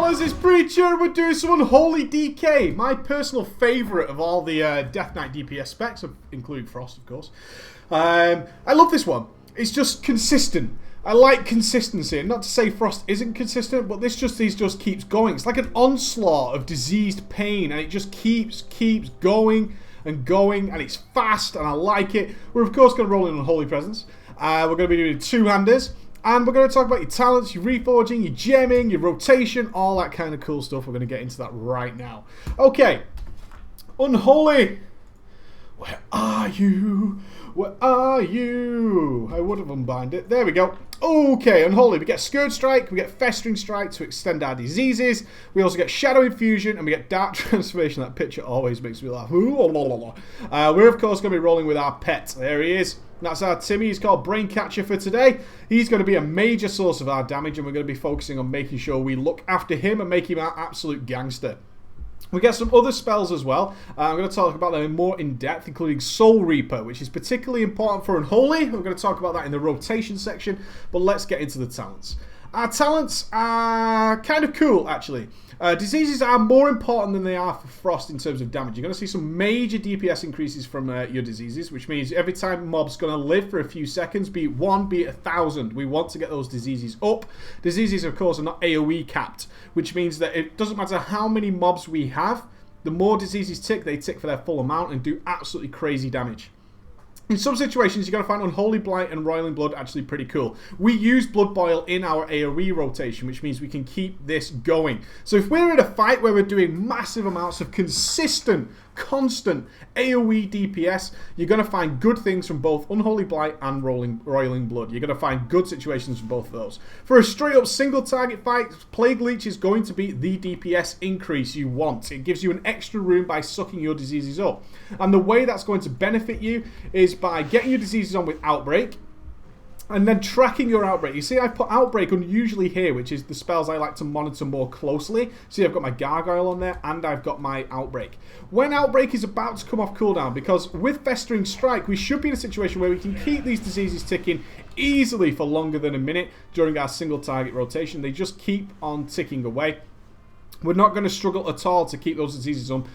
fellas, it's Preacher. We're doing some Unholy DK, my personal favourite of all the Deathknight DPS specs, including Frost, of course. I love this one. It's just consistent. I like consistency, and not to say Frost isn't consistent, but this just keeps going. It's like an onslaught of diseased pain, and it just keeps going and going, and it's fast, and I like it. We're of course going to roll in Unholy Presence. We're going to be doing two-handers. And we're going to talk about your talents, your reforging, your gemming, your rotation, all that kind of cool stuff. We're going to get into that right now. Okay. Unholy. Where are you? Where are you? I would have unbound it. There we go. Okay, Unholy. We get Scourge Strike, we get Festering Strike to extend our diseases. We also get Shadow Infusion, and we get Dark Transformation. That picture always makes me laugh. We're, of course, going to be rolling with our pet. There he is. That's our Timmy. He's called Brain Catcher for today. He's going to be a major source of our damage, and we're going to be focusing on making sure we look after him and make him our absolute gangster. We get some other spells as well. I'm going to talk about them more in depth, including Soul Reaper, which is particularly important for Unholy. We're going to talk about that in the rotation section, but let's get into the talents. Our talents are kind of cool, actually. Diseases are more important than they are for Frost in terms of damage. You're going to see some major DPS increases from your diseases, which means every time a mob's going to live for a few seconds, be it 1, be it 1,000, we want to get those diseases up. Diseases, of course, are not AoE capped, which means that it doesn't matter how many mobs we have, the more diseases tick, they tick for their full amount and do absolutely crazy damage. In some situations, you're going to find Unholy Blight and Roiling Blood actually pretty cool. We use Blood Boil in our AoE rotation, which means we can keep this going. So if we're in a fight where we're doing massive amounts of consistent, constant AoE DPS, you're going to find good things from both Unholy Blight and Roiling Blood. You're going to find good situations from both of those. For a straight up single target fight, Plague Leech is going to be the DPS increase you want. It gives you an extra room by sucking your diseases up. And the way that's going to benefit you is by getting your diseases on with Outbreak, and then tracking your Outbreak. You see, I put Outbreak unusually here, which is the spells I like to monitor more closely. See, I've got my Gargoyle on there, and I've got my Outbreak. When Outbreak is about to come off cooldown, because with Festering Strike, we should be in a situation where we can keep these diseases ticking easily for longer than a minute during our single target rotation. They just keep on ticking away. We're not going to struggle at all to keep those diseases on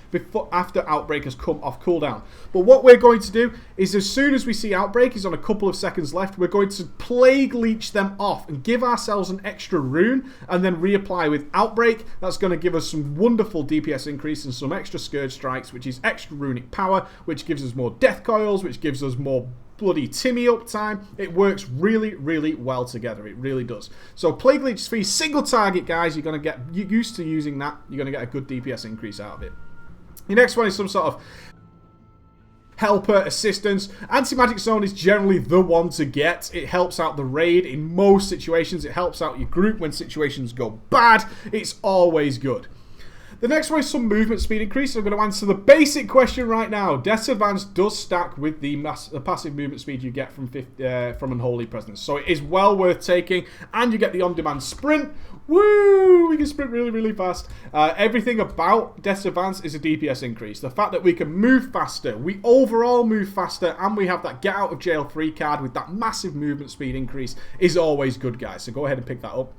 after Outbreak has come off cooldown. But what we're going to do is, as soon as we see Outbreak is on a couple of seconds left, we're going to Plague Leech them off and give ourselves an extra rune, and then reapply with Outbreak. That's going to give us some wonderful DPS increase and some extra Scourge Strikes, which is extra runic power, which gives us more Death Coils, which gives us more bloody Timmy uptime. It works really, really well together. It really does. So Plague Leech is free, single target, guys. You're going to get used to using that. You're going to get a good DPS increase out of it. The next one is some sort of helper assistance. Anti-magic zone is generally the one to get. It helps out the raid in most situations. It helps out your group when situations go bad. It's always good. The next one is some movement speed increase. I'm going to answer the basic question right now. Death's Advance does stack with the passive movement speed you get from Unholy Presence. So it is well worth taking. And you get the on-demand sprint. Woo! We can sprint really, really fast. Everything about Death's Advance is a DPS increase. The fact that we can move faster, we overall move faster, and we have that get out of jail free card with that massive movement speed increase is always good, guys. So go ahead and pick that up.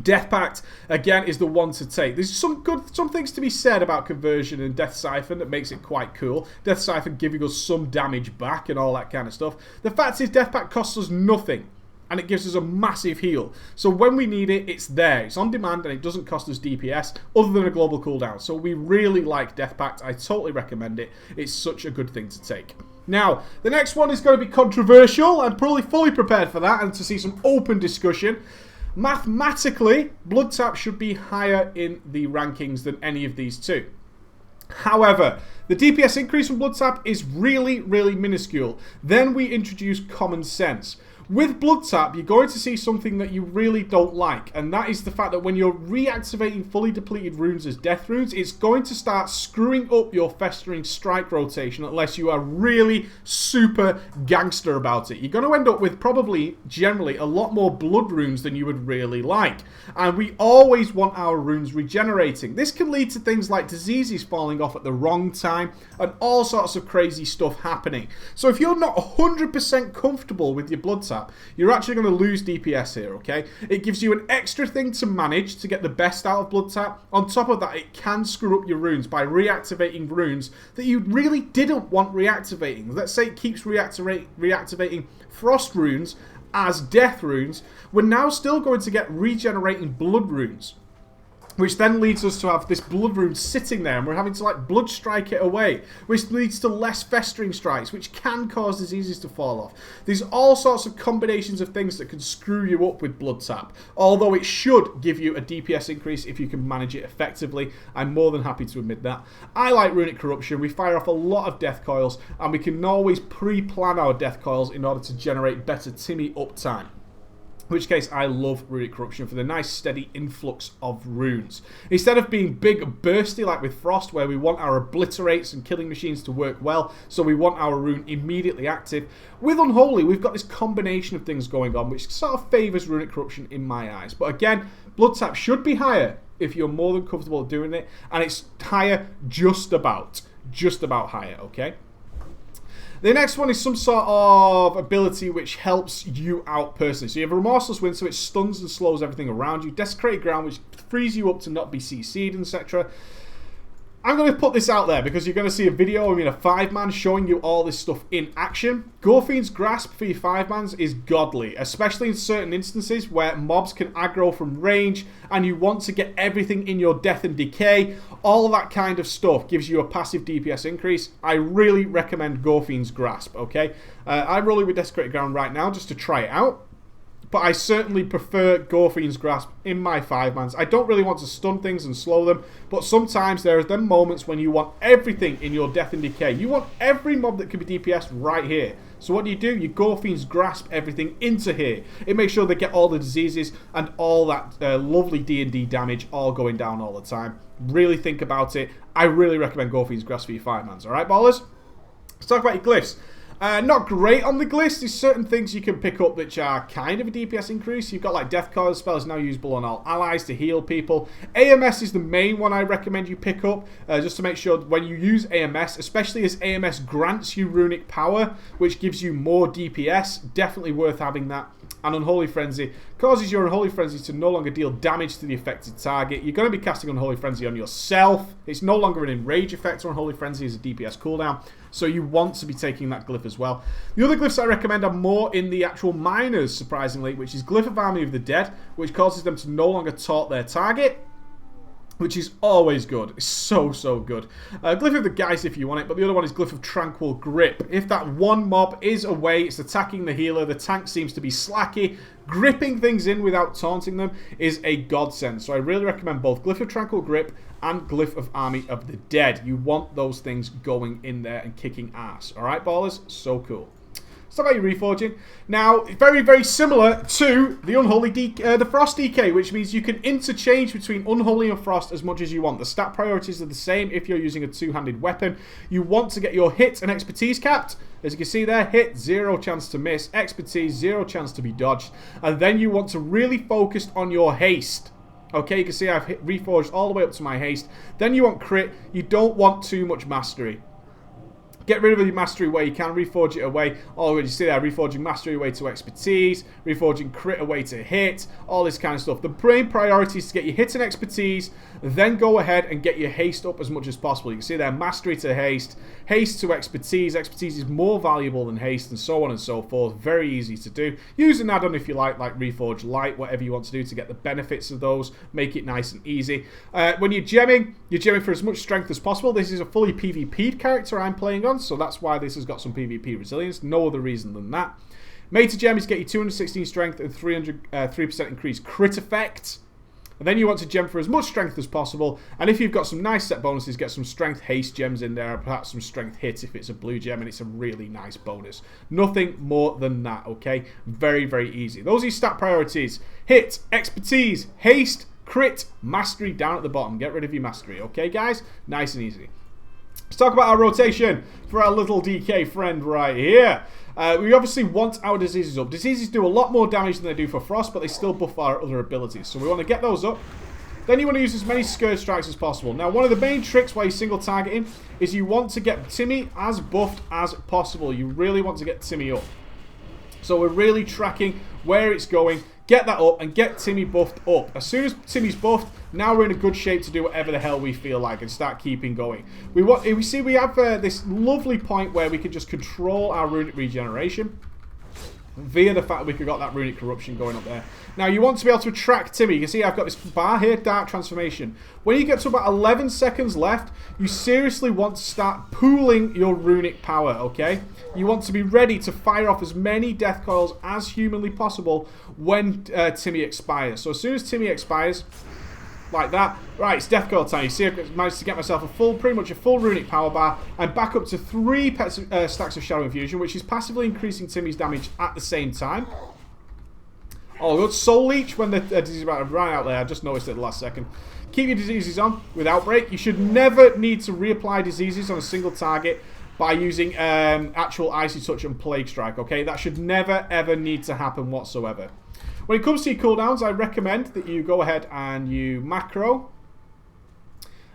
Death Pact, again, is the one to take. There's some things to be said about conversion and Death Siphon that makes it quite cool. Death Siphon giving us some damage back and all that kind of stuff. The fact is, Death Pact costs us nothing, and it gives us a massive heal. So when we need it, it's there. It's on demand, and it doesn't cost us DPS other than a global cooldown. So we really like Death Pact. I totally recommend it. It's such a good thing to take. Now, the next one is going to be controversial. I'm probably fully prepared for that and to see some open discussion. Mathematically, Blood Tap should be higher in the rankings than any of these two. However, the DPS increase from Blood Tap is really, really minuscule. Then we introduce Common Sense. With Blood Tap, you're going to see something that you really don't like, and that is the fact that when you're reactivating fully depleted runes as death runes, it's going to start screwing up your Festering Strike rotation unless you are really super gangster about it. You're going to end up with probably, generally, a lot more blood runes than you would really like. And we always want our runes regenerating. This can lead to things like diseases falling off at the wrong time and all sorts of crazy stuff happening. So if you're not 100% comfortable with your Blood Tap, tap, you're actually going to lose DPS here, okay? It gives you an extra thing to manage to get the best out of blood tap. On top of that, it can screw up your runes by reactivating runes that you really didn't want reactivating. Let's say it keeps reactivating frost runes as death runes. We're now still going to get regenerating blood runes, which then leads us to have this blood rune sitting there, and we're having to like blood strike it away, which leads to less festering strikes, which can cause diseases to fall off. There's all sorts of combinations of things that can screw you up with blood tap, although it should give you a DPS increase if you can manage it effectively. I'm more than happy to admit that. I like runic corruption. We fire off a lot of death coils, and we can always pre-plan our death coils in order to generate better Timmy uptime. In which case, I love Runic Corruption for the nice steady influx of runes. Instead of being big and bursty like with Frost, where we want our obliterates and killing machines to work well, so we want our rune immediately active, with Unholy, we've got this combination of things going on, which sort of favours Runic Corruption in my eyes. But again, blood tap should be higher if you're more than comfortable doing it, and it's higher just about higher, okay? The next one is some sort of ability which helps you out personally. So you have a Remorseless Wind, so it stuns and slows everything around you. Desecrated Ground, which frees you up to not be CC'd, etc. I'm going to put this out there because you're going to see a video of me in a 5-man showing you all this stuff in action. Gorefiend's Grasp for your 5-mans is godly, especially in certain instances where mobs can aggro from range and you want to get everything in your Death and Decay. All that kind of stuff gives you a passive DPS increase. I really recommend Gorefiend's Grasp, okay? I'm rolling with Desecrated Ground right now just to try it out. But I certainly prefer Gorefiend's Grasp in my 5-mans. I don't really want to stun things and slow them, but sometimes there are them moments when you want everything in your Death and Decay. You want every mob that can be DPS right here. So what do? You Gorefiend's Grasp everything into here. It makes sure they get all the diseases and all that lovely D&D damage all going down all the time. Really think about it. I really recommend Gorefiend's Grasp for your 5-mans. Alright, ballers? Let's talk about your glyphs. Not great on the glyphs. There's certain things you can pick up which are kind of a DPS increase. You've got like Death Coil spells now usable on all allies to heal people. AMS is the main one I recommend you pick up, just to make sure when you use AMS, especially as AMS grants you runic power, which gives you more DPS, definitely worth having that. And Unholy Frenzy causes your Unholy Frenzy to no longer deal damage to the affected target. You're going to be casting Unholy Frenzy on yourself. It's no longer an enrage effect, or Unholy Frenzy is a DPS cooldown. So you want to be taking that glyph as well. The other glyphs I recommend are more in the actual minors, surprisingly, which is Glyph of Army of the Dead, which causes them to no longer taunt their target, which is always good. It's so, so good. Glyph of the Geist if you want it, but the other one is Glyph of Tranquil Grip. If that one mob is away, it's attacking the healer, the tank seems to be slacky, gripping things in without taunting them is a godsend. So I really recommend both Glyph of Tranquil Grip and Glyph of Army of the Dead. You want those things going in there and kicking ass. Alright, ballers? So cool. Let's talk about your reforging. Now, very, very similar to the Unholy the Frost DK, which means you can interchange between Unholy and Frost as much as you want. The stat priorities are the same if you're using a two-handed weapon. You want to get your hit and expertise capped. As you can see there, hit, 0 chance to miss. Expertise, 0 chance to be dodged. And then you want to really focus on your haste. Okay, you can see I've reforged all the way up to my haste. Then you want crit. You don't want too much mastery. Get rid of your mastery where you can, reforge it away. Oh, you see there, reforging mastery away to expertise, reforging crit away to hit, all this kind of stuff. The main priority is to get your hit and expertise, then go ahead and get your haste up as much as possible. You can see there, mastery to haste, haste to expertise. Expertise is more valuable than haste, and so on and so forth. Very easy to do. Use an add-on if you like Reforge Light, whatever you want to do to get the benefits of those. Make it nice and easy. When you're gemming for as much strength as possible. This is a fully PvP'd character I'm playing on, so that's why this has got some PvP resilience. No other reason than that. Made to gem is get you 216 strength and 3% increased crit effect. And then you want to gem for as much strength as possible. And if you've got some nice set bonuses, get some strength haste gems in there, or perhaps some strength hit if it's a blue gem, and it's a really nice bonus. Nothing more than that, okay? Very, very easy. Those are your stat priorities. Hit, expertise, haste, crit, mastery down at the bottom. Get rid of your mastery, okay, guys? Nice and easy. Let's talk about our rotation for our little DK friend right here. We obviously want our diseases up. Diseases do a lot more damage than they do for Frost, but they still buff our other abilities. So we want to get those up. Then you want to use as many Scourge Strikes as possible. Now, one of the main tricks while you're single targeting is you want to get Timmy as buffed as possible. You really want to get Timmy up. So we're really tracking where it's going. Get that up and get Timmy buffed up. As soon as Timmy's buffed, now we're in a good shape to do whatever the hell we feel like and start keeping going. We have this lovely point where we can just control our runic regeneration via the fact that we could got that runic corruption going up there. Now you want to be able to attract Timmy. You can see I've got this bar here, dark transformation. When you get to about 11 seconds left, you seriously want to start pooling your runic power, okay? You want to be ready to fire off as many death coils as humanly possible when Timmy expires. So as soon as Timmy expires, like that, right, it's death coil time. You see I've managed to get myself pretty much a full runic power bar. I'm back up to 3 stacks of Shadow Infusion, which is passively increasing Timmy's damage at the same time. Oh, good. Soul Leech when the disease is about to run out there. I just noticed it at the last second. Keep your diseases on with Outbreak. You should never need to reapply diseases on a single target by using actual Icy Touch and Plague Strike, okay? That should never, ever need to happen whatsoever. When it comes to your cooldowns, I recommend that you go ahead and you macro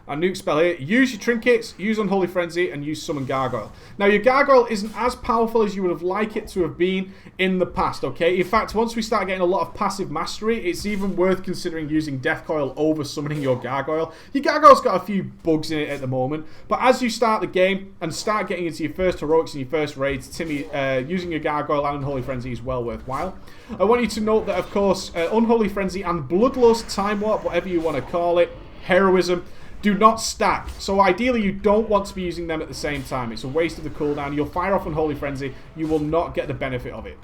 a nuke spell here. Use your trinkets, use Unholy Frenzy, and use Summon Gargoyle. Now, your Gargoyle isn't as powerful as you would have liked it to have been in the past, okay? In fact, once we start getting a lot of passive mastery, it's even worth considering using Death Coil over summoning your Gargoyle. Your Gargoyle's got a few bugs in it at the moment, but as you start the game and start getting into your first heroics and your first raids, Timmy, using your Gargoyle and Unholy Frenzy is well worthwhile. I want you to note that, of course, Unholy Frenzy and Bloodlust, Time Warp, whatever you want to call it, Heroism, do not stack. So ideally you don't want to be using them at the same time. It's a waste of the cooldown. You'll fire off Unholy Frenzy. You will not get the benefit of it.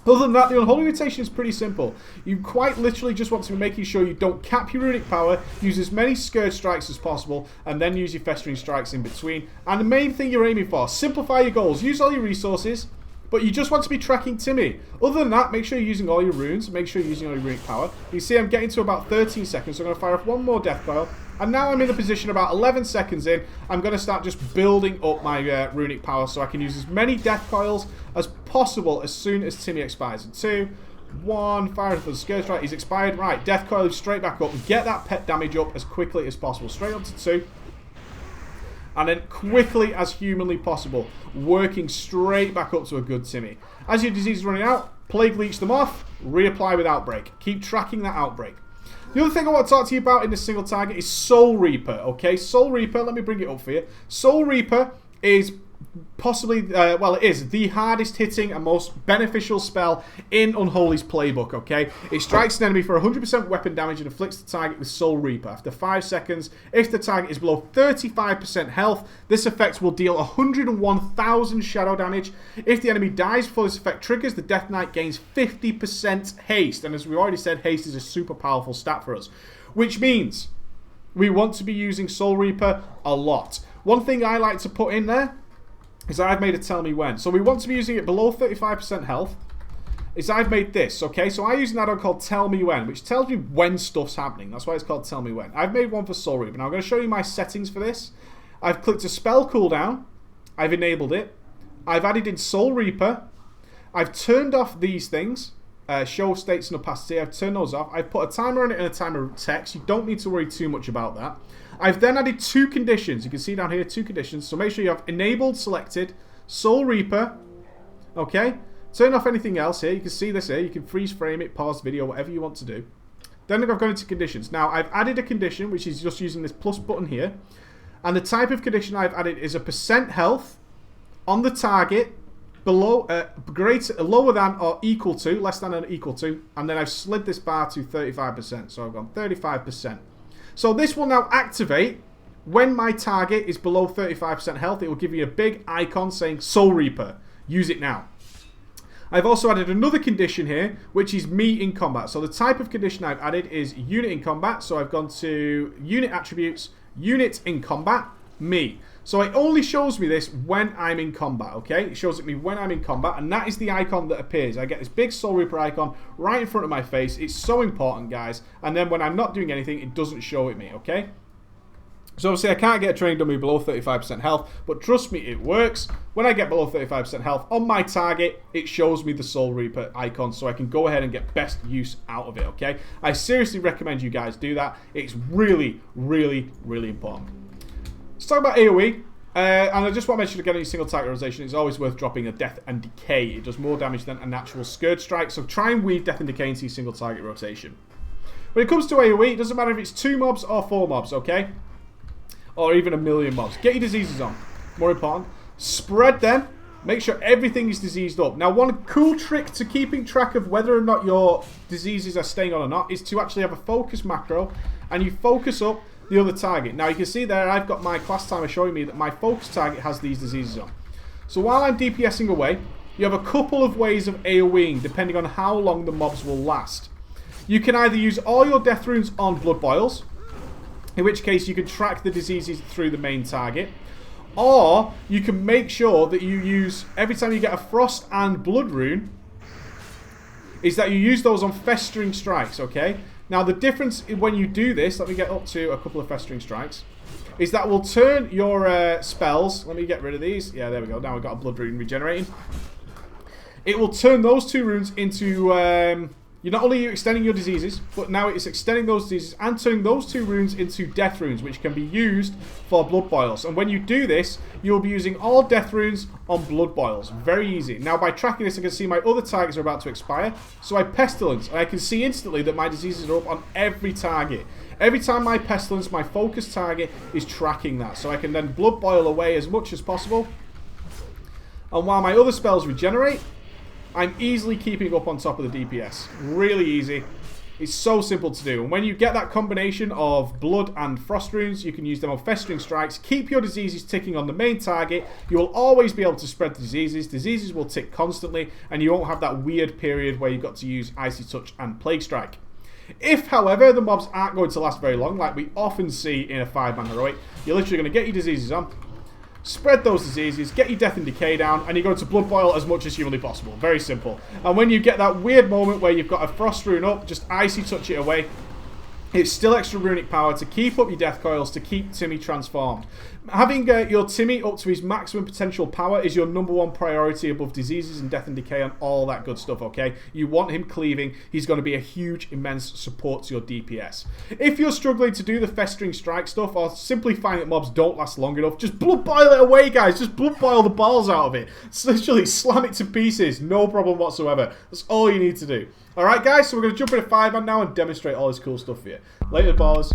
Other than that, the Unholy Mutation is pretty simple. You quite literally just want to be making sure you don't cap your runic power, use as many Scourge Strikes as possible, and then use your Festering Strikes in between. And the main thing you're aiming for, simplify your goals. Use all your resources, but you just want to be tracking Timmy. Other than that, make sure you're using all your runes. Make sure you're using all your runic power. You see I'm getting to about 13 seconds, so I'm going to fire off one more Death Coil. And now I'm in the position about 11 seconds in, I'm going to start just building up my runic power so I can use as many Death Coils as possible as soon as Timmy expires. In 2, 1, fire for the Scourge Strike. He's expired. Right, Death Coil straight back up and get that pet damage up as quickly as possible. Straight up to 2. And then quickly as humanly possible, working straight back up to a good Timmy. As your disease is running out, Plague Leech them off, reapply with Outbreak. Keep tracking that Outbreak. The other thing I want to talk to you about in this single target is Soul Reaper, okay? Soul Reaper, let me bring it up for you. Soul Reaper is possibly, well, it is the hardest hitting and most beneficial spell in Unholy's playbook, okay? It strikes an enemy for 100% weapon damage and afflicts the target with Soul Reaper. After 5 seconds, if the target is below 35% health, this effect will deal 101,000 shadow damage. If the enemy dies before this effect triggers, the Deathknight gains 50% haste. And as we already said, haste is a super powerful stat for us, which means we want to be using Soul Reaper a lot. One thing I like to put in there is I've made a tell me when. So we want to be using it below 35% health. Is I've made this, okay? So I use an add-on called Tell Me When, which tells me when stuff's happening. That's why it's called Tell Me When. I've made one for Soul Reaper. Now I'm going to show you my settings for this. I've clicked a spell cooldown. I've enabled it. I've added in Soul Reaper. I've turned off these things. Show states and opacity. I've turned those off. I've put a timer on it and a timer text. You don't need to worry too much about that. I've then added 2 conditions. You can see down here 2 conditions. So make sure you have enabled, selected, Soul Reaper. Okay. Turn off anything else here. You can see this here. You can freeze frame it, pause video, whatever you want to do. Then I've gone into conditions. Now I've added a condition which is just using this plus button here. And the type of condition I've added is a % health on the target below, lower than or equal to, less than or equal to, and then I've slid this bar to 35%. So I've gone 35%. So this will now activate when my target is below 35% health. It will give you a big icon saying Soul Reaper. Use it now. I've also added another condition here, which is me in combat. So the type of condition I've added is unit in combat. So I've gone to unit attributes, unit in combat, me. So it only shows me this when I'm in combat, okay? It shows it me when I'm in combat, and that is the icon that appears. I get this big Soul Reaper icon right in front of my face. It's so important, guys. And then when I'm not doing anything, it doesn't show it me, okay? So obviously I can't get a training dummy below 35% health, but trust me, it works. When I get below 35% health on my target, it shows me the Soul Reaper icon, so I can go ahead and get best use out of it, okay? I seriously recommend you guys do that. It's really, really, really important. Let's talk about AoE. And I just want to mention again, in single target rotation, it's always worth dropping a Death and Decay. It does more damage than a natural Scourge Strike, so try and weave Death and Decay into your single target rotation. When it comes to AoE, it doesn't matter if it's 2 mobs or 4 mobs, okay? Or even 1,000,000 mobs. Get your diseases on. More important. Spread them. Make sure everything is diseased up. Now, one cool trick to keeping track of whether or not your diseases are staying on or not is to actually have a focus macro, and you focus up the other target. Now, you can see there I've got my class timer showing me that my focus target has these diseases on. So while I'm DPSing away, you have a couple of ways of AoEing depending on how long the mobs will last. You can either use all your death runes on blood boils, in which case you can track the diseases through the main target, or you can make sure that you use, every time you get a frost and blood rune, is that you use those on festering strikes, okay? Now the difference when you do this, let me get up to a couple of festering strikes, is that will turn your spells, let me get rid of these, yeah there we go, now we've got a blood rune regenerating. It will turn those 2 runes into, you're not only extending your diseases, but now it's extending those diseases and turning those 2 runes into death runes, which can be used for blood boils. And when you do this, you'll be using all death runes on blood boils. Very easy. Now, by tracking this, I can see my other targets are about to expire. So I pestilence, and I can see instantly that my diseases are up on every target. Every time my pestilence, my focus target is tracking that. So I can then blood boil away as much as possible. And while my other spells regenerate, I'm easily keeping up on top of the DPS. Really easy. It's so simple to do. And when you get that combination of blood and frost runes, you can use them on festering strikes. Keep your diseases ticking on the main target. You will always be able to spread the diseases. Diseases will tick constantly, and you won't have that weird period where you've got to use Icy Touch and Plague Strike. If, however, the mobs aren't going to last very long, like we often see in a 5-man heroic, you're literally going to get your diseases on, spread those diseases, get your Death and Decay down, and you're going to blood boil as much as humanly possible. Very simple. And when you get that weird moment where you've got a frost rune up, just Icy Touch it away. It's still extra runic power to keep up your death coils, to keep Timmy transformed. Having your Timmy up to his maximum potential power is your #1 priority above diseases and Death and Decay and all that good stuff, okay? You want him cleaving. He's going to be a huge, immense support to your DPS. If you're struggling to do the festering strike stuff, or simply find that mobs don't last long enough, just blood boil it away, guys. Just blood boil the balls out of it. Literally slam it to pieces. No problem whatsoever. That's all you need to do. Alright, guys, so we're going to jump into 5-man now and demonstrate all this cool stuff for you. Later, ballers.